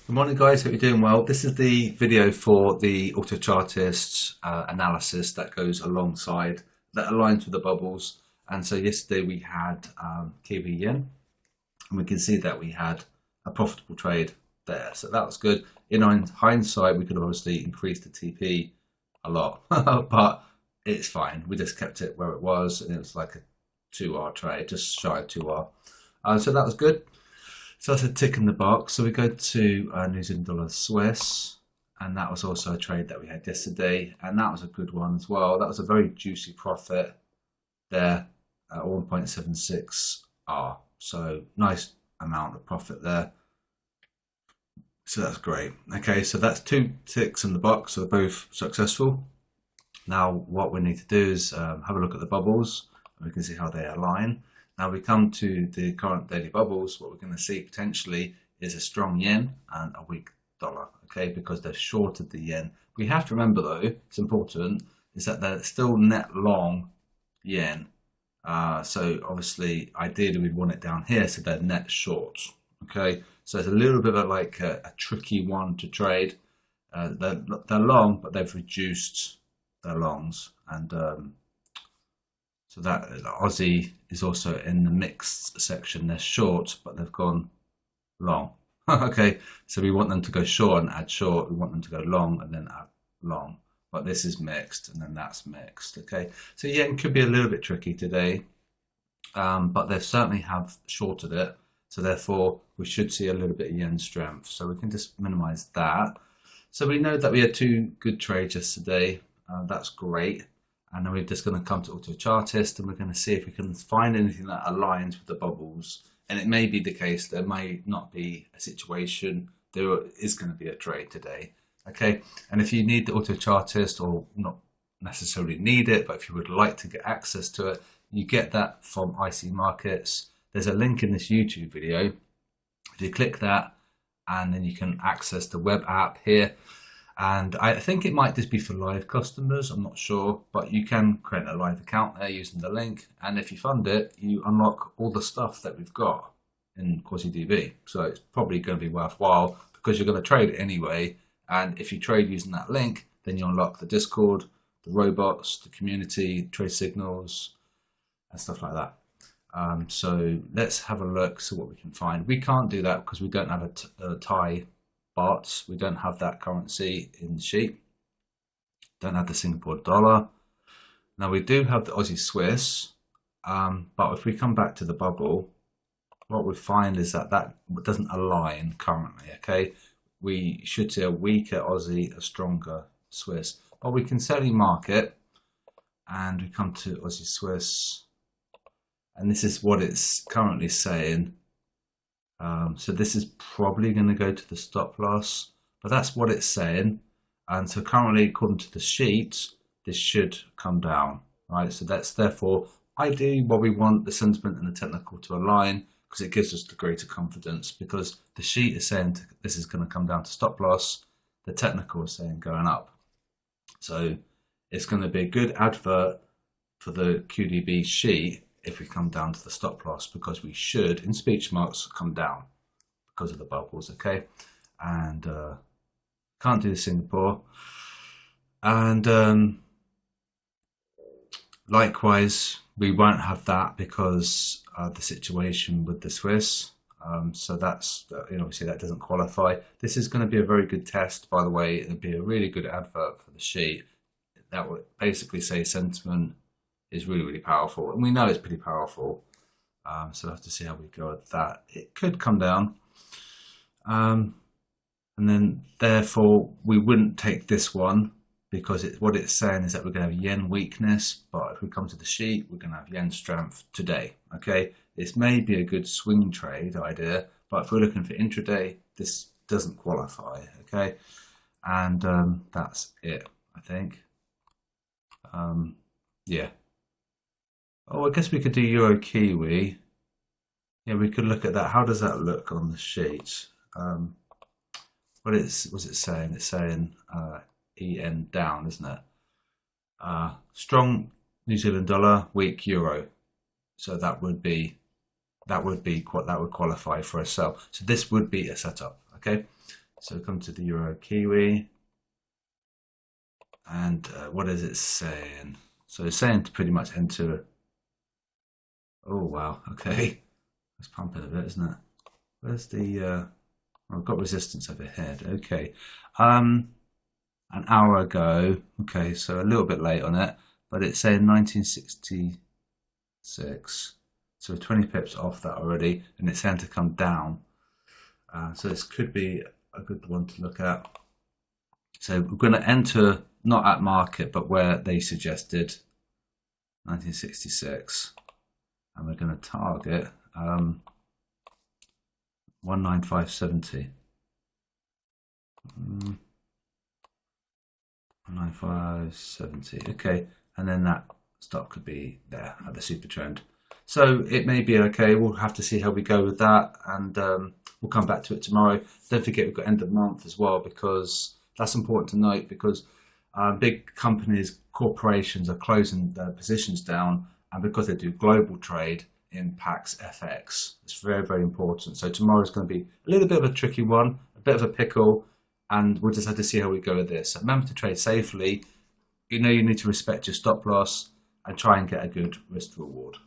Good morning guys, hope you're doing well. This is the video for the AutoChartist analysis that goes alongside, that aligns with the bubbles. And so yesterday we had Kiwi yen, and we can see that we had a profitable trade there. So that was good. In hindsight, we could have obviously increased the TP a lot, but it's fine. We just kept it where it was, and it was like a 2R trade, just shy of 2R. So that was good. So that's a tick in the box. So we go to New Zealand dollar Swiss, and that was also a trade that we had yesterday, and that was a good one as well. That was a very juicy profit there at 1.76R. So nice amount of profit there. So that's great. Okay, so that's two ticks in the box, so both successful. Now what we need to do is have a look at the bubbles, and we can see how they align. Now we come to the current daily bubbles. What we're going to see potentially is a strong yen and a weak dollar, okay, because they've shorted the yen. We have to remember though, it's important, is that they're still net long yen. So obviously, ideally we'd want it down here, so they're net short, okay. So it's a little bit of like a tricky one to trade. They're long, but they've reduced their longs, and so that Aussie is also in the mixed section. They're short, but they've gone long. Okay, so we want them to go short and add short. We want them to go long and then add long. But this is mixed, and then that's mixed. Okay, so yen could be a little bit tricky today, but they certainly have shorted it. So therefore, we should see a little bit of yen strength. So we can just minimize that. So we know that we had two good trades yesterday. That's great. And then we're just going to come to AutoChartist, and we're going to see if we can find anything that aligns with the bubbles. And it may be the case, there may not be a situation, there is going to be a trade today. Okay, and if you need the AutoChartist, or not necessarily need it, but if you would like to get access to it, you get that from IC Markets. There's a link in this YouTube video. If you click that, and then you can access the web app here. And I think it might just be for live customers, I'm not sure, but you can create a live account there using the link. And if you fund it, you unlock all the stuff that we've got in QDB. So it's probably going to be worthwhile because you're going to trade it anyway. And if you trade using that link, then you unlock the Discord, the robots, the community, trade signals, and stuff like that. So let's have a look, see what we can find. We can't do that because we don't have a Thai baht. We don't have that currency in the sheet. Don't have the Singapore dollar. Now we do have the Aussie Swiss, but if we come back to the bubble, what we find is that that doesn't align currently. Okay, we should see a weaker Aussie, a stronger Swiss, but we can certainly mark it, and we come to Aussie Swiss, and this is what it's currently saying. So this is probably going to go to the stop loss, but that's what it's saying. And so currently, according to the sheet, this should come down, right? So that's therefore ideally what we want the sentiment and the technical to align, because it gives us the greater confidence, because the sheet is saying this is going to come down to stop loss. The technical is saying going up. So it's going to be a good advert for the QDB sheet if we come down to the stop loss, because we should, in speech marks, come down because of the bubbles, okay? And can't do the Singapore. And likewise, we won't have that because of the situation with the Swiss. So that's, obviously that doesn't qualify. This is going to be a very good test, by the way. It'll be a really good advert for the sheet. That would basically say sentiment is really, really powerful, and we know it's pretty powerful. So we'll have to see how we go with that. It could come down, and then therefore we wouldn't take this one, because what it's saying is that we're going to have yen weakness, but if we come to the sheet, we're going to have yen strength today. Okay, this may be a good swing trade idea, but if we're looking for intraday, this doesn't qualify. Okay, and that's it, I think. Yeah. Oh, I guess we could do Euro Kiwi. Yeah, we could look at that. How does that look on the sheet? What's it saying? It's saying EN down, isn't it? Strong New Zealand dollar, weak euro. So that would qualify for a sell. So this would be a setup. Okay. So come to the Euro Kiwi, and what is it saying? So it's saying to pretty much enter. Oh wow, okay, let's pump it a bit, isn't it? Where's the? I've got resistance overhead. Okay, an hour ago. Okay, so a little bit late on it, but it's saying 1966. So 20 pips off that already, and it's saying to come down. So this could be a good one to look at. So we're going to enter not at market, but where they suggested 1966, and we're going to target 195.70. 195.70. Okay, and then that stock could be there at the super trend. So it may be okay. We'll have to see how we go with that, and we'll come back to it tomorrow. Don't forget we've got end of month as well, because that's important to note, because big companies, corporations are closing their positions down, and because they do global trade, impacts FX. It's very, very important. So tomorrow is going to be a little bit of a tricky one, a bit of a pickle, and we'll just have to see how we go with this. So remember to trade safely. You know you need to respect your stop loss and try and get a good risk reward.